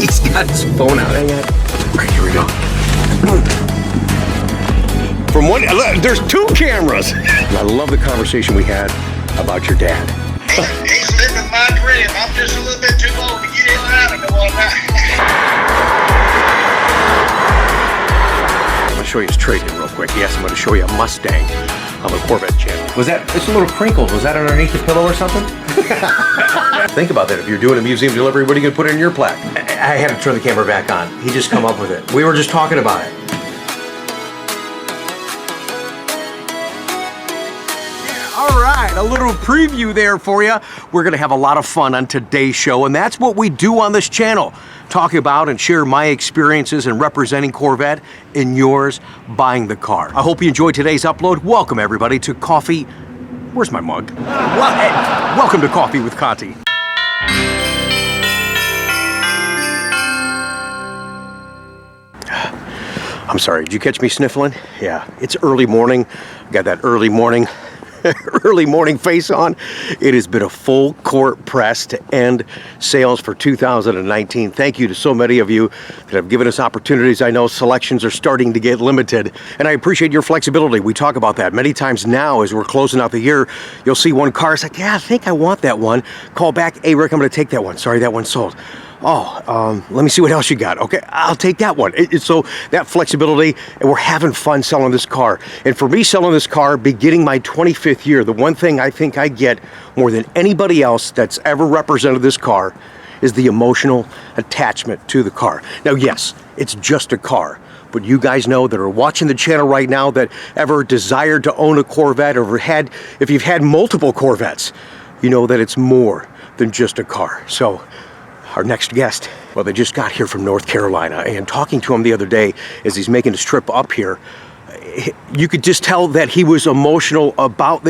He's got his phone out. Hang on. All right, here we go. From one, there's two cameras. I love the conversation we had about your dad. He's living my dream. I'm just a little bit too old to get in and out of the one now. I'm gonna show you his trade-in real quick. Yes, I'm gonna show you a Mustang on the Corvette channel. Was that, it's a little crinkled. Was that underneath the pillow or something? Think about that. If you're doing a museum delivery, what are you gonna put in your plaque? I had to turn the camera back on. He just come up with it. We were just talking about it. All right, a little preview there for you. We're gonna have a lot of fun on today's show, and that's what we do on this channel. Talk about and share my experiences in representing Corvette and yours buying the car. I hope you enjoyed today's upload. Welcome everybody to Coffee. Where's my mug? Welcome to Coffee with Conti. I'm sorry, did you catch me sniffling? Yeah, it's early morning. Got that early morning face on. It has been a full court press to end sales for 2019. Thank you to so many of you that have given us opportunities. I know selections are starting to get limited, and I appreciate your flexibility. We talk about that many times now as we're closing out the year. You'll see one car, it's like, yeah, I think I want that one. Call back, hey Rick, I'm gonna take that one. Sorry, that one's sold. Oh, let me see what else you got. Okay, I'll take that one. So that flexibility, and we're having fun selling this car. And for me, selling this car, beginning my 25th year, the one thing I think I get more than anybody else that's ever represented this car is the emotional attachment to the car. Now, yes, it's just a car. But you guys know that are watching the channel right now that ever desired to own a Corvette, or if you've had multiple Corvettes, you know that it's more than just a car. So our next guest, well, they just got here from North Carolina, and talking to him the other day as he's making his trip up here, you could just tell that he was emotional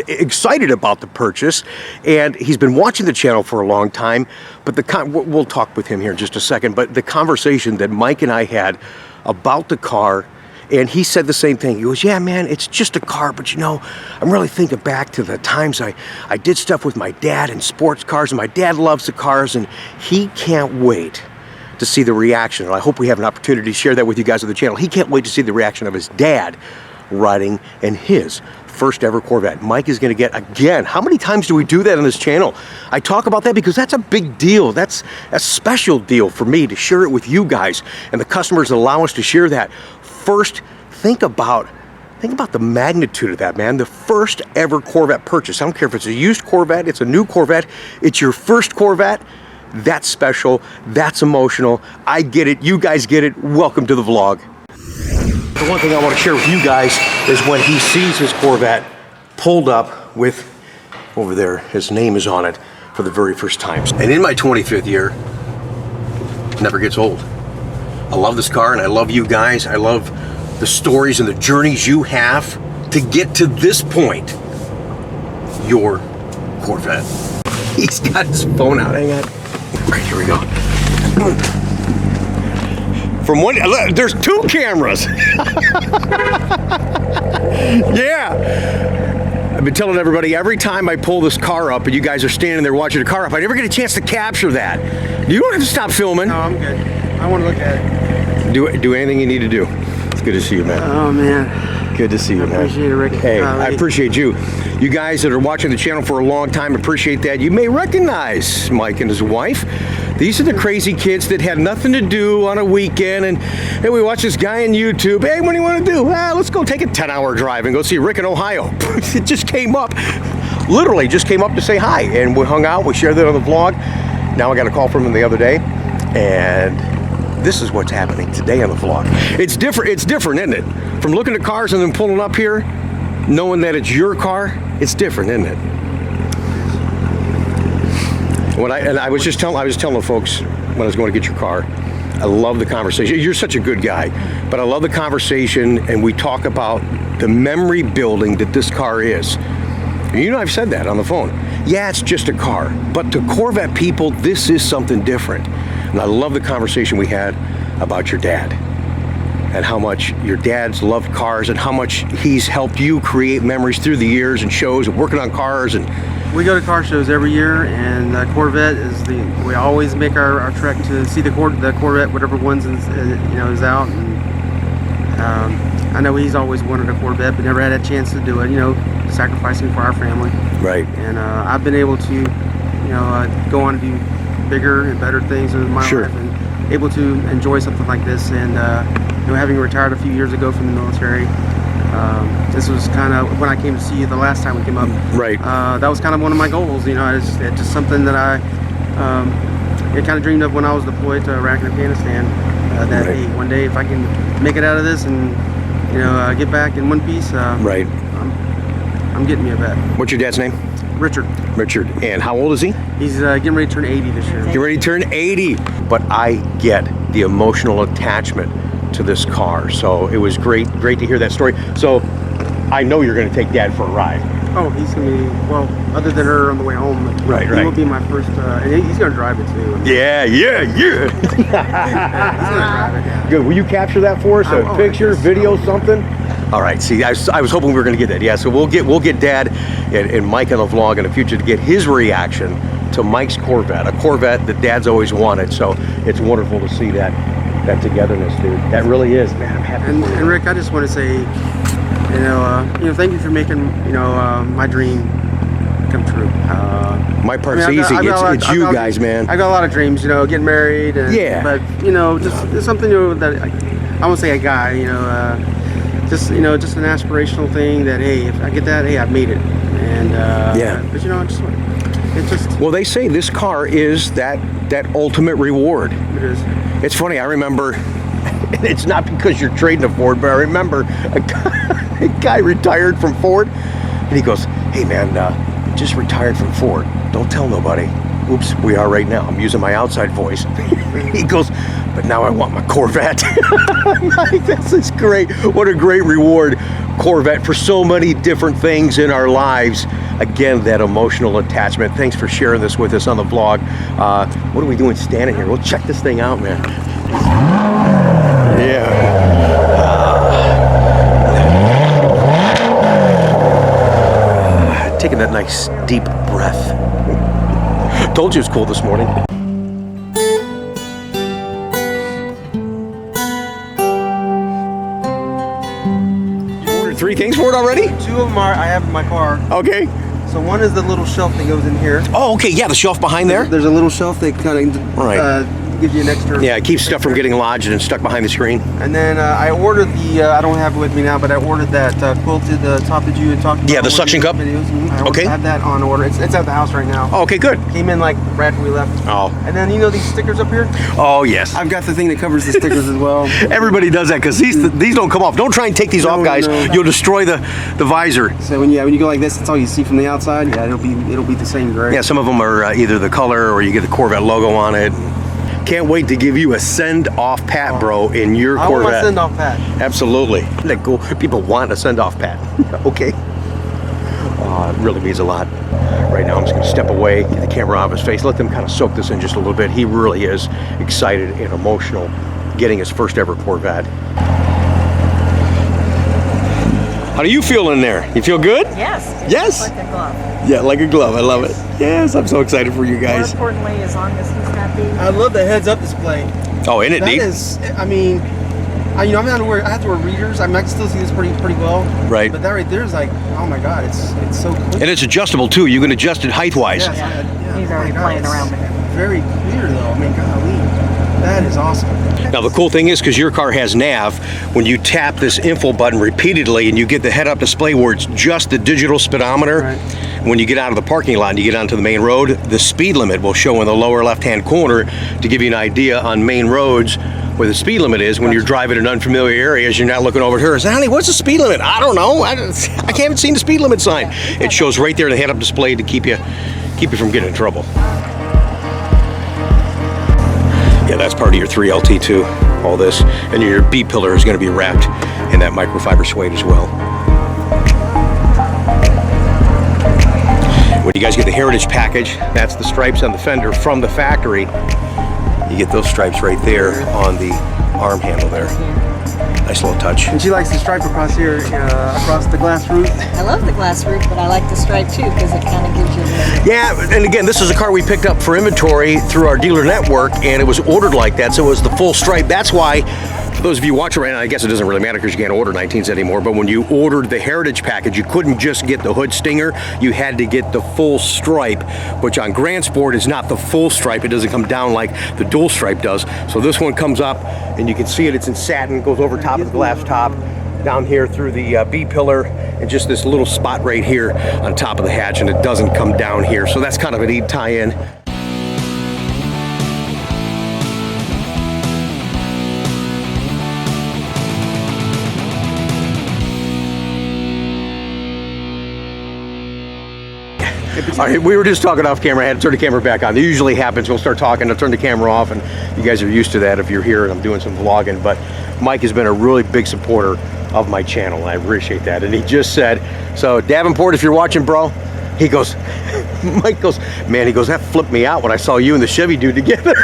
excited about the purchase, and he's been watching the channel for a long time. But we'll talk with him here in just a second, but the conversation that Mike and I had about the car, and he said the same thing. He goes, yeah, man, it's just a car, but you know, I'm really thinking back to the times I did stuff with my dad in sports cars, and my dad loves the cars, and he can't wait to see the reaction. And I hope we have an opportunity to share that with you guys on the channel. He can't wait to see the reaction of his dad riding in his first ever Corvette. Mike is gonna get, again, how many times do we do that on this channel? I talk about that because that's a big deal. That's a special deal for me to share it with you guys, and the customers allow us to share that. First, think about the magnitude of that, man. The first ever Corvette purchase. I don't care if it's a used Corvette, it's a new Corvette, it's your first Corvette. That's special, that's emotional. I get it, you guys get it. Welcome to the vlog. The one thing I want to share with you guys is when he sees his Corvette pulled up with, over there, his name is on it for the very first time. And in my 25th year, it never gets old. I love this car, and I love you guys. I love the stories and the journeys you have to get to this point. Your Corvette. He's got his phone out. Hang on. All right, here we go. From one, there's two cameras. Yeah. I've been telling everybody, every time I pull this car up and you guys are standing there watching the car up, I never get a chance to capture that. You don't have to stop filming. No, I'm good. I want to look at it. Do anything you need to do. It's good to see you, man. Oh, man. Good to see you, man. I appreciate it, Rick. Hey, I appreciate you. You guys that are watching the channel for a long time, appreciate that. You may recognize Mike and his wife. These are the crazy kids that had nothing to do on a weekend, and hey, we watch this guy on YouTube. Hey, what do you want to do? Let's go take a 10-hour drive and go see Rick in Ohio. It just came up, literally just came up to say hi, and we hung out, we shared that on the vlog. Now I got a call from him the other day, and this is what's happening today on the vlog. It's different, isn't it? From looking at cars and then pulling up here, knowing that it's your car, it's different, isn't it? I was telling the folks when I was going to get your car, I love the conversation. You're such a good guy, but I love the conversation, and we talk about the memory building that this car is. And you know, I've said that on the phone. Yeah, it's just a car, but to Corvette people, this is something different. And I love the conversation we had about your dad and how much your dad's loved cars and how much he's helped you create memories through the years and shows and working on cars. And We go to car shows every year, and Corvette is we always make our trek to see the Corvette, whatever one's is out. And I know he's always wanted a Corvette, but never had a chance to do it. Sacrificing for our family. Right. And I've been able to, go on to do bigger and better things in my life, and able to enjoy something like this. And having retired a few years ago from the military, this was kind of when I came to see you the last time we came up. Right. That was kind of one of my goals. It's just something that I kind of dreamed of when I was deployed to Iraq and Afghanistan. That hey, one day if I can make it out of this and get back in one piece, right. I'm getting me a Vette. What's your dad's name? Richard. Richard. And how old is he? He's getting ready to turn 80 this year. Getting ready to turn 80. But I get the emotional attachment to this car. So it was great to hear that story. So I know you're going to take Dad for a ride. Oh, he's going to be, well, other than her on the way home. Right. He will be my first, and he's going to drive it too. Yeah. He's going to drive it, yeah. Good. Will you capture that for us? A picture, video, something? All right. See, I was hoping we were going to get that. Yeah. So we'll get Dad and Mike on the vlog in the future to get his reaction to Mike's Corvette, a Corvette that Dad's always wanted. So it's wonderful to see that togetherness, dude. That really is, man. I'm happy. And Rick, I just want to say, thank you for making my dream come true. My part's easy. It's you guys, man. I got a lot of dreams, getting married. And, yeah. But just something that I won't say a guy, just an aspirational thing that hey, if I get that, hey, I've made it. And yeah. But it's just. Well, they say this car is that ultimate reward. It is. It's funny. I remember. It's not because you're trading a Ford, but I remember a guy retired from Ford, and he goes, "Hey man, just retired from Ford. Don't tell nobody." Oops, we are right now. I'm using my outside voice. He goes, "But now I want my Corvette." I'm like, this is great. What a great reward, Corvette, for so many different things in our lives. Again, that emotional attachment. Thanks for sharing this with us on the vlog. What are we doing standing here? We'll check this thing out, man. Yeah. Taking that nice deep breath. Told you it was cool this morning. You ordered 3 things for it already? 2 of them I have in my car. Okay. So one is the little shelf that goes in here. Oh, okay. Yeah, the shelf behind there. There's a little shelf that kind of gives you an extra. Yeah, it keeps stuff from getting lodged and stuck behind the screen. And then I ordered I don't have it with me now, but I ordered that quilted top that you had talked about. Yeah, the suction cup. Videos. Okay. I have that on order. It's at the house right now. Oh, okay, good. Came in like right after we left. Oh. And then these stickers up here? Oh, yes. I've got the thing that covers the stickers as well. Everybody does that because these don't come off. Don't try and take these off, guys. No. You'll destroy the visor. So when you go like this, that's all you see from the outside. Yeah, it'll be the same gray. Yeah, some of them are either the color or you get the Corvette logo on it. Can't wait to give you a send-off pat, bro, in your Corvette. I want my send-off pat. Absolutely. That cool. People want a send-off pat. Okay. It really means a lot. Right now, I'm just going to step away, get the camera off his face, let them kind of soak this in just a little bit. He really is excited and emotional getting his first ever Corvette. How do you feel in there? You feel good? Yes. Yes? Like a glove. Yeah, like a glove. I love it. Yes, I'm so excited for you More guys. importantly, as long as he's happy. I love the heads-up display. Oh, isn't it That neat? is, I mean, I have to wear readers. I can still see this pretty well. Right. But that right there is like, oh my God, it's so clear. And it's adjustable too. You can adjust it height-wise. Yes, yeah. He's already Oh my God, playing it's around with it. Very clear though. I mean, golly, that is awesome. Now the cool thing is, because your car has nav, when you tap this info button repeatedly and you get the head-up display where it's just the digital speedometer, Right. when you get out of the parking lot and you get onto the main road, the speed limit will show in the lower left-hand corner to give you an idea on main roads where the speed limit is. When you're driving in unfamiliar areas, you're not looking over at her and saying, "Honey, what's the speed limit?" "I don't know. I haven't seen the speed limit sign." It shows right there in the head-up display to keep you from getting in trouble. Yeah, that's part of your 3LT too, all this. And your B pillar is going to be wrapped in that microfiber suede as well. When you guys get the Heritage package, that's the stripes on the fender from the factory. You get those stripes right there on the arm handle there. Nice little touch. And she likes the stripe across here, across the glass roof. I love the glass roof, but I like the stripe too because it kind of gives you a little. Yeah, and again, this is a car we picked up for inventory through our dealer network, and it was ordered like that, so it was the full stripe. That's why, for those of you watching right now, I guess it doesn't really matter because you can't order 19s anymore, but when you ordered the Heritage package, you couldn't just get the hood stinger, you had to get the full stripe, which on Grand Sport is not the full stripe. It doesn't come down like the dual stripe does. So this one comes up, and you can see it, it's in satin, goes over top of the glass top, down here through the B-pillar, and just this little spot right here on top of the hatch, and it doesn't come down here. So that's kind of a neat tie-in. All right, we were just talking off camera. I had to turn the camera back on. It usually happens. We'll start talking, I'll turn the camera off, and you guys are used to that if you're here and I'm doing some vlogging. But Mike has been a really big supporter of my channel, and I appreciate that. And he just said, so Davenport, if you're watching, bro, he goes, Mike goes, man, he goes, that flipped me out when I saw you and the Chevy dude together.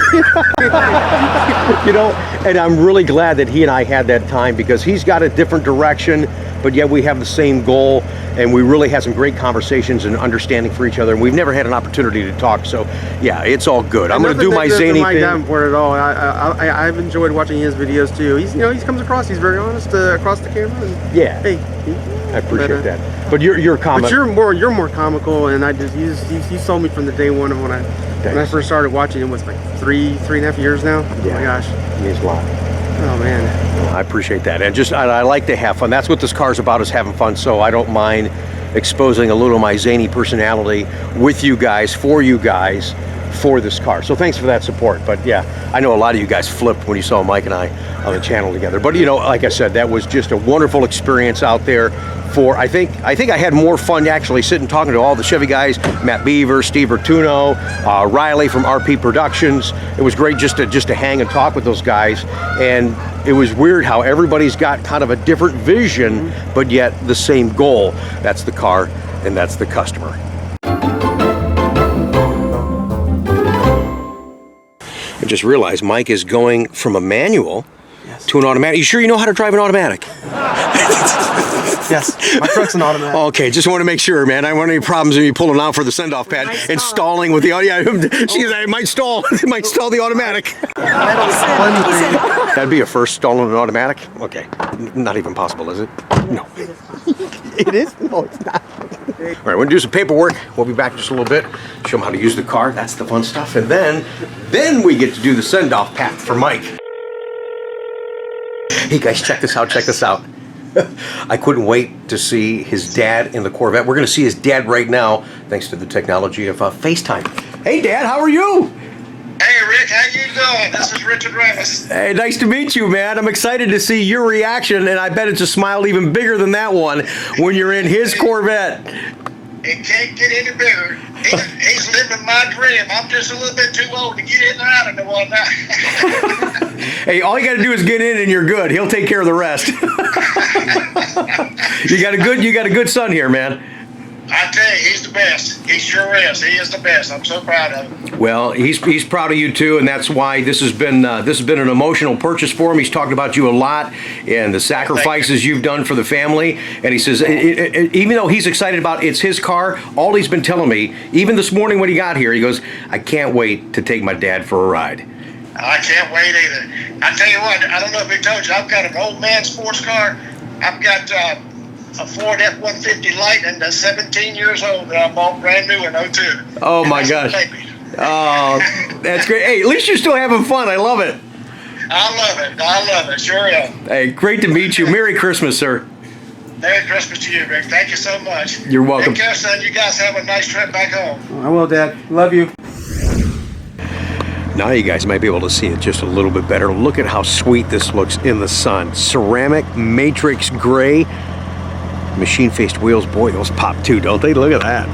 You know, and I'm really glad that he and I had that time because he's got a different direction, but yet we have the same goal, and we really had some great conversations and understanding for each other, and we've never had an opportunity to talk. So yeah, it's all good. I'm going to do my zany Mike thing. Davenport at all. I've enjoyed watching his videos too. He's, you know, he comes across, he's very honest across the camera. And, Yeah. Hey, I appreciate that. But you're comical. But you're more comical, and you sold me from the day one of when I first started watching. It was like three and a half years now. Yeah. Oh my gosh. It means a lot. Oh man. Well, I appreciate that, and just I like to have fun. That's what this car's about, is having fun. So I don't mind exposing a little of my zany personality with you guys, for this car. So thanks for that support. But yeah, I know a lot of you guys flipped when you saw Mike and I on the channel together. But you know, like I said, that was just a wonderful experience out there. I think I had more fun actually sitting talking to all the Chevy guys, Matt Beaver, Steve Bertuno, Riley from RP Productions. It was great just to hang and talk with those guys. And it was weird how everybody's got kind of a different vision, but yet the same goal. That's the car, and that's the customer. I just realized Mike is going from a manual to an automatic. You sure you know how to drive an automatic? Yes, my truck's an automatic. Okay, just want to make sure, man. I don't want any problems with you pulling out for the send-off pad and stalling with the audio. Yeah, it might stall. It might stall the automatic. That'd be a first, stalling an automatic? Okay, not even possible, is it? No. It is? No, it's not. All right, we're gonna do some paperwork. We'll be back in just a little bit. Show them how to use the car. That's the fun stuff. And then we get to do the send-off pat for Mike. Hey guys, check this out, check this out. I couldn't wait to see his dad in the Corvette. We're going to see his dad right now, thanks to the technology of FaceTime. Hey, Dad, how are you? Hey, Rick, how you doing? This is Richard Remus. Hey, nice to meet you, man. I'm excited to see your reaction, and I bet it's a smile even bigger than that one when you're in his Corvette. It can't get any bigger. He's living my dream. I'm just a little bit too old to get in and out of the one now. Hey, all you got to do is get in, and you're good. He'll take care of the rest. You got a good son here, man. I tell you, he's the best. He sure is. He is the best. I'm so proud of him. Well, he's proud of you too, and that's why this has been an emotional purchase for him. He's talked about you a lot and the sacrifices you've done for the family. And he says, even though he's excited about it's his car, all he's been telling me, even this morning when he got here, he goes, I can't wait to take my dad for a ride. I can't wait either. I tell you what, I don't know if he told you, I've got an old man sports car. I've got a Ford F-150 Lightning that's 17 years old that I bought brand new in 02. Oh my gosh. Oh, that's great. Hey, at least you're still having fun. I love it. I love it. Sure is. Hey, great to meet you. Merry Christmas, sir. Merry Christmas to you, Rick. Thank you so much. You're welcome. Take care, son. You guys have a nice trip back home. I will, Dad. Love you. Now you guys might be able to see it just a little bit better. Look at how sweet this looks in the sun. Ceramic matrix gray. Machine-faced wheels. Boy, those pop too, don't they? Look at that.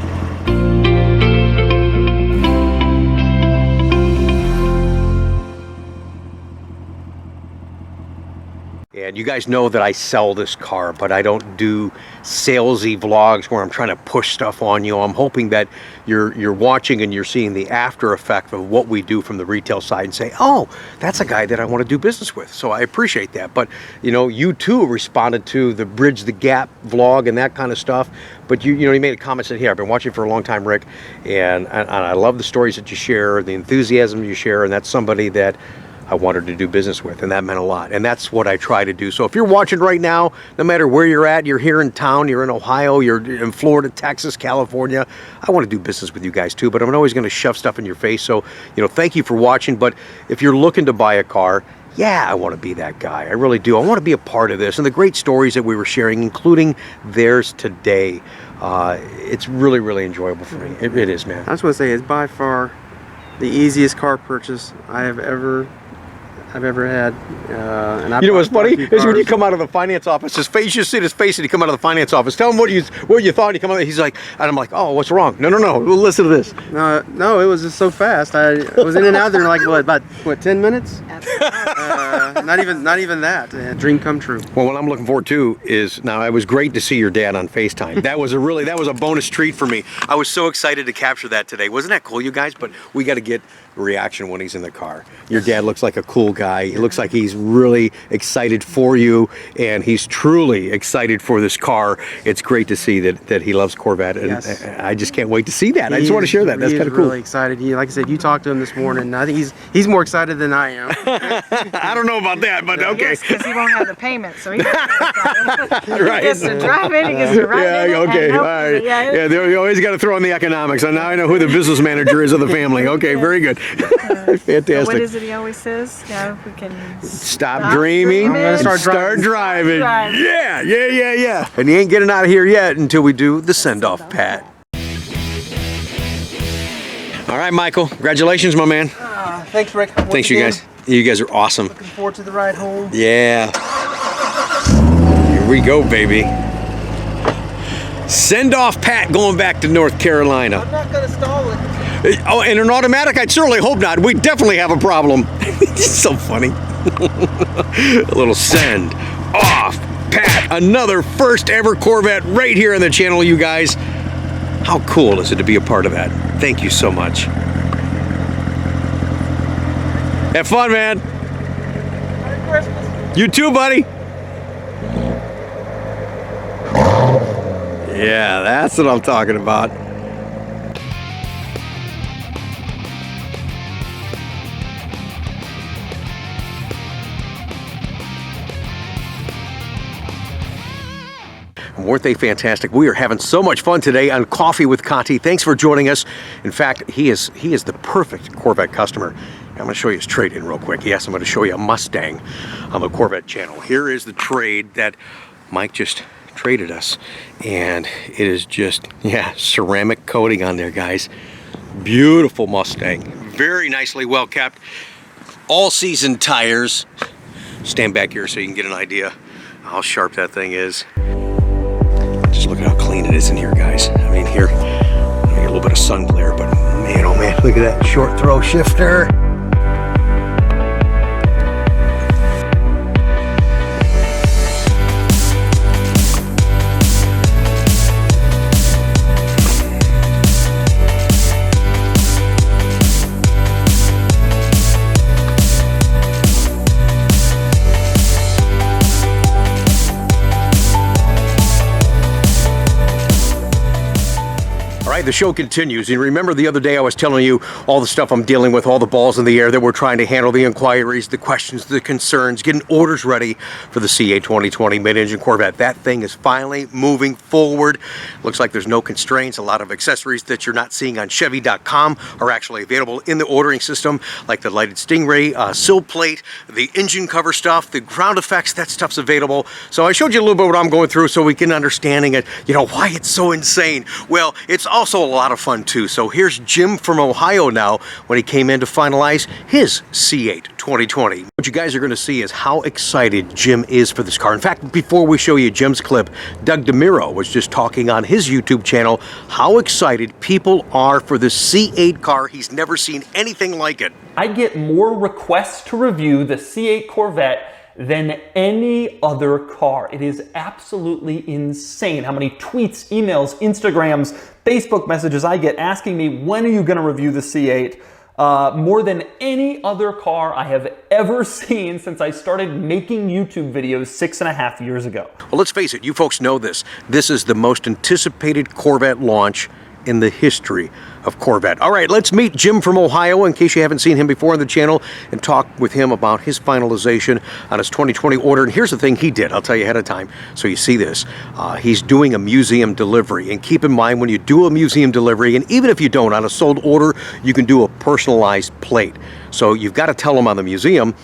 And you guys know that I sell this car, but I don't do salesy vlogs where I'm trying to push stuff on you. I'm hoping that you're watching and you're seeing the after effect of what we do from the retail side and say, oh, that's a guy that I want to do business with. So I appreciate that. But you know, you too responded to the Bridge the Gap vlog and that kind of stuff. But you know, you made a comment saying, here, I've been watching for a long time, Rick, and I love the stories that you share, the enthusiasm you share, and that's somebody that I wanted to do business with, and that meant a lot. And that's what I try to do. So if you're watching right now, no matter where you're at, you're here in town, you're in Ohio, you're in Florida, Texas, California, I want to do business with you guys too, but I'm always going to shove stuff in your face. So, you know, thank you for watching. But if you're looking to buy a car, yeah, I want to be that guy. I really do. I want to be a part of this. And the great stories that we were sharing, including theirs today, it's really, really enjoyable for me. It is, man. I just want to say it's by far the easiest car purchase I have ever had. And you know what's funny is when you come out of the finance office, his face, you see his face and you come out of the finance office. Tell him what you thought. And you come out, he's like, and I'm like, oh, what's wrong? No, listen to this. No, it was just so fast. I was in and out there in like about 10 minutes? Not even that. Dream come true. Well, what I'm looking forward to is, now it was great to see your dad on FaceTime. That was a bonus treat for me. I was so excited to capture that today. Wasn't that cool, you guys? But we got to get a reaction when he's in the car. Your dad looks like a cool guy. He looks like he's really excited for you, and he's truly excited for this car. It's great to see that he loves Corvette, and yes. I just can't wait to see that. I just want to share that. That's kind of cool. Really excited. Like I said, you talked to him this morning. I think he's more excited than I am. I don't know about that, but okay. Yes, because he won't have the payment, so he Right. gets to drive it, he gets to ride it. Okay, all right. Yeah, you always got to throw in the economics. And now I know who the business manager is of the family. Okay, very good. Fantastic. What is it he always says? Yeah, we can stop dreaming. I'm gonna start driving. Drive. Yeah. And he ain't getting out of here yet until we do the send-off, Pat. All right, Michael. Congratulations, my man. Thanks, Rick. Thanks, you guys. You guys are awesome. Looking forward to the ride home. Yeah. Here we go, baby. Send off Pat going back to North Carolina. I'm not gonna stall it. Oh, and an automatic? I'd certainly hope not. We definitely have a problem. It's so funny. A little send off Pat. Another first ever Corvette right here on the channel, you guys. How cool is it to be a part of that? Thank you so much. Have fun, man. Merry Christmas. You too, buddy. Yeah, that's what I'm talking about. Weren't they fantastic? We are having so much fun today on Coffee with Conti. Thanks for joining us. In fact, he is the perfect Corvette customer. I'm going to show you his trade-in real quick. Yes, I'm going to show you a Mustang on the Corvette channel. Here is the trade that Mike just traded us, and it is just, yeah, ceramic coating on there, guys. Beautiful Mustang, very nicely well kept, all season tires. Stand back here so you can get an idea how sharp that thing is. Just look at how clean it is in here, guys. I mean, here, I get a little bit of sun glare, but man, oh man, look at that short throw shifter. The show continues, and remember the other day I was telling you all the stuff I'm dealing with, all the balls in the air that we're trying to handle, the inquiries, the questions, the concerns, getting orders ready for the CA 2020 mid-engine Corvette. That thing is finally moving forward. Looks like there's no constraints. A lot of accessories that you're not seeing on Chevy.com are actually available in the ordering system, like the lighted Stingray, sill plate, the engine cover stuff, the ground effects, that stuff's available. So I showed you a little bit what I'm going through so we can understanding it, you know, why it's so insane. Well, it's also a lot of fun too. So here's Jim from Ohio now when he came in to finalize his C8 2020. What you guys are going to see is how excited Jim is for this car. In fact, before we show you Jim's clip, Doug DeMiro was just talking on his YouTube channel how excited people are for this C8 car. He's never seen anything like it. I get more requests to review the C8 Corvette than any other car. It is absolutely insane how many tweets, emails, Instagrams, Facebook messages I get asking me, when are you going to review the C8? More than any other car I have ever seen since I started making YouTube videos 6.5 years ago. Well, let's face it, you folks know this. This is the most anticipated Corvette launch in the history of Corvette. All right, let's meet Jim from Ohio, in case you haven't seen him before on the channel, and talk with him about his finalization on his 2020 order. And here's the thing he did, I'll tell you ahead of time, so you see this. He's doing a museum delivery, and keep in mind, when you do a museum delivery, and even if you don't, on a sold order, you can do a personalized plate. So you've got to tell them on the museum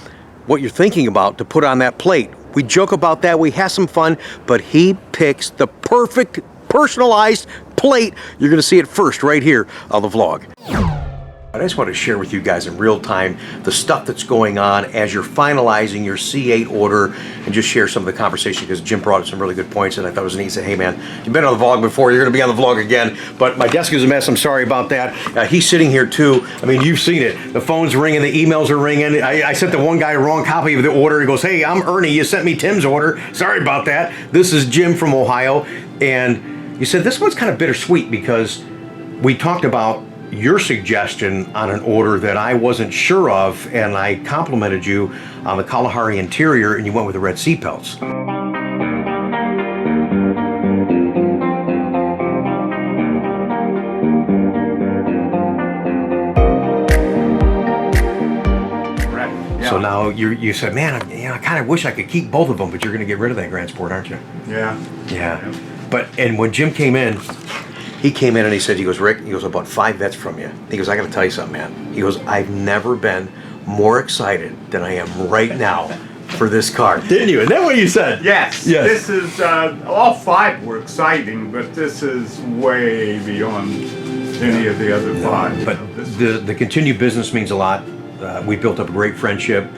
what you're thinking about to put on that plate. We joke about that, we have some fun, but he picks the perfect personalized plate. You're going to see it first right here on the vlog. I just want to share with you guys in real time the stuff that's going on as you're finalizing your C8 order, and just share some of the conversation, because Jim brought up some really good points and I thought it was neat. He said, hey man, you've been on the vlog before, you're going to be on the vlog again. But my desk is a mess, I'm sorry about that. He's sitting here too. I mean, you've seen it. The phone's ringing, the emails are ringing. I sent the one guy a wrong copy of the order. He goes, hey, I'm Ernie, you sent me Tim's order. Sorry about that. This is Jim from Ohio. And you said this one's kind of bittersweet, because we talked about your suggestion on an order that I wasn't sure of, and I complimented you on the Kalahari interior, and you went with the red seat belts. So now you said, man, I kind of wish I could keep both of them, but you're going to get rid of that Grand Sport, aren't you? Yeah. Yeah. And when Jim came in, he came in and he said, he goes, Rick, he goes, I bought 5 Vettes from you. He goes, I got to tell you something, man. He goes, I've never been more excited than I am right now for this car. Didn't you? Isn't that what you said? Yes. Yes. This is, all 5 were exciting, but this is way beyond any of the other 5. But the continued business means a lot. We built up a great friendship.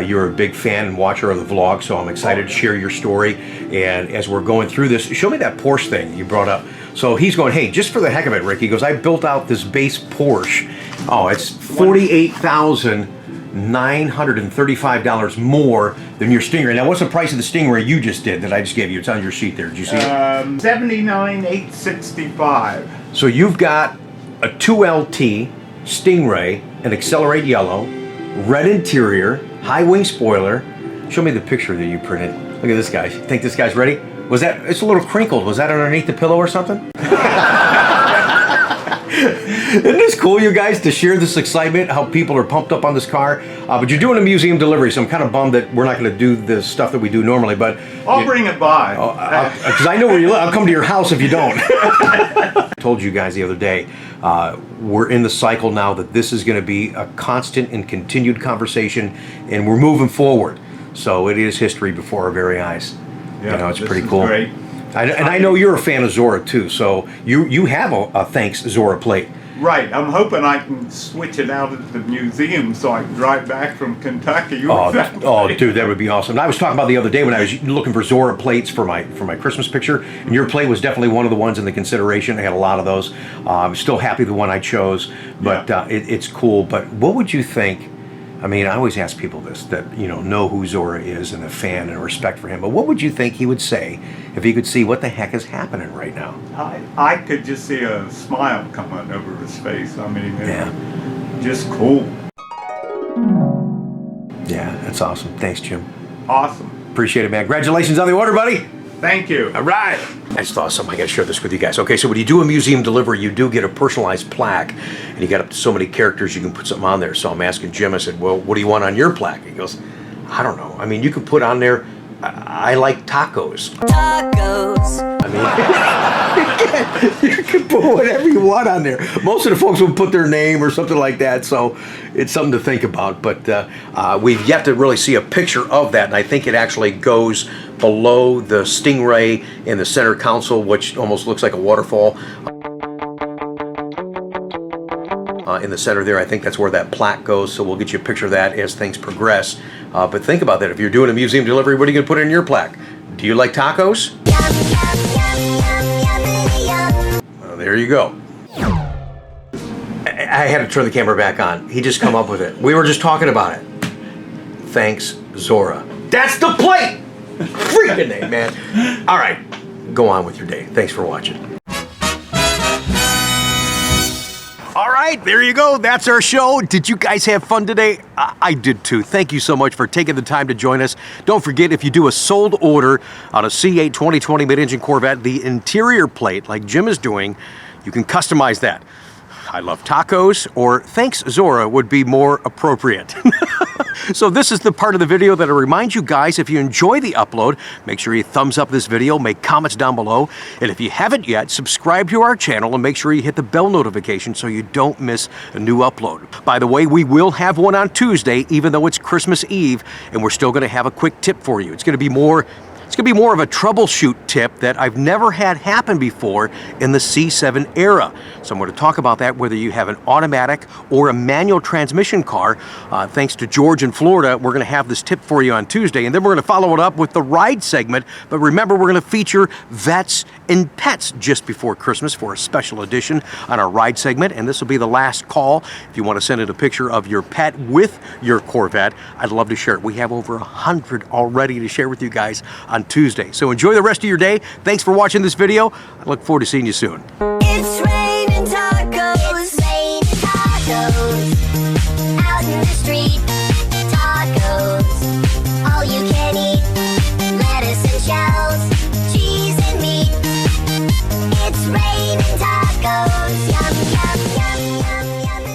You're a big fan and watcher of the vlog, so I'm excited to share your story. And as we're going through this, show me that Porsche thing you brought up. So he's going, hey, just for the heck of it, Rick, he goes, I built out this base Porsche. Oh, it's $48,935 more than your Stingray. Now, what's the price of the Stingray you just did that I just gave you? It's on your sheet there. Did you see it? $79,865. So you've got a 2LT Stingray, an Accelerate Yellow, red interior, high wing spoiler. Show me the picture that you printed. Look at this guy. You think this guy's ready? Was that, it's a little crinkled. Was that underneath the pillow or something? Isn't this cool, you guys, to share this excitement, how people are pumped up on this car? But you're doing a museum delivery, so I'm kind of bummed that we're not going to do the stuff that we do normally, but... I'll bring it by. Because I know where you live. I'll come to your house if you don't. I told you guys the other day, we're in the cycle now that this is going to be a constant and continued conversation, and we're moving forward. So it is history before our very eyes. Yeah, you know, it's this pretty is cool. Great. And I know you're a fan of Zora too, so you have a thanks Zora plate. Right. I'm hoping I can switch it out at the museum so I can drive back from Kentucky. Oh, dude, that would be awesome. And I was talking about the other day when I was looking for Zora plates for my Christmas picture, and your plate was definitely one of the ones in the consideration. I had a lot of those. I'm still happy the one I chose, but it's cool. But what would you think? I mean, I always ask people this, that, you know who Zora is and a fan and a respect for him. But what would you think he would say if he could see what the heck is happening right now? I could just see a smile coming over his face. I mean, just cool. Yeah, that's awesome. Thanks, Jim. Awesome. Appreciate it, man. Congratulations on the order, buddy. Thank you. All right. I just thought something, I got to share this with you guys. Okay, so when you do a museum delivery, you do get a personalized plaque, and you got up to so many characters, you can put something on there. So I'm asking Jim, I said, well, what do you want on your plaque? He goes, I don't know. I mean, you could put on there, I like tacos. Tacos. I mean, you can put whatever you want on there. Most of the folks will put their name or something like that, so it's something to think about. But we've yet to really see a picture of that, and I think it actually goes below the Stingray in the center console, which almost looks like a waterfall. In the center there, I think that's where that plaque goes, so we'll get you a picture of that as things progress. But think about that. If you're doing a museum delivery, what are you going to put in your plaque? Do you like tacos? Well, there you go. I had to turn the camera back on. He just come up with it. We were just talking about it. Thanks, Zora. That's the plate! Freaking A, man. All right, go on with your day. Thanks for watching. All right, there you go. That's our show. Did you guys have fun today? I did too. Thank you so much for taking the time to join us. Don't forget, if you do a sold order on a C8 2020 mid-engine Corvette, the interior plate, like Jim is doing, you can customize that. I love tacos, or thanks Zora would be more appropriate. So this is the part of the video that I remind you guys, if you enjoy the upload, make sure you thumbs up this video, make comments down below, and if you haven't yet, subscribe to our channel and make sure you hit the bell notification so you don't miss a new upload. By the way, we will have one on Tuesday, even though it's Christmas Eve, and we're still gonna have a quick tip for you. It's gonna be more of a troubleshoot tip that I've never had happen before in the C7 era. So I'm going to talk about that, whether you have an automatic or a manual transmission car. Thanks to George in Florida, we're going to have this tip for you on Tuesday, and then we're going to follow it up with the ride segment. But remember, we're going to feature vets and pets just before Christmas for a special edition on our ride segment, and this will be the last call. If you want to send in a picture of your pet with your Corvette, I'd love to share it. We have over 100 already to share with you guys on Tuesday. So enjoy the rest of your day. Thanks for watching this video. I look forward to seeing you soon. It's raining tacos, out in the street, tacos, all you can eat, lettuce and shells, cheese and meat. It's raining tacos, yum, yum, yum, yum, yum.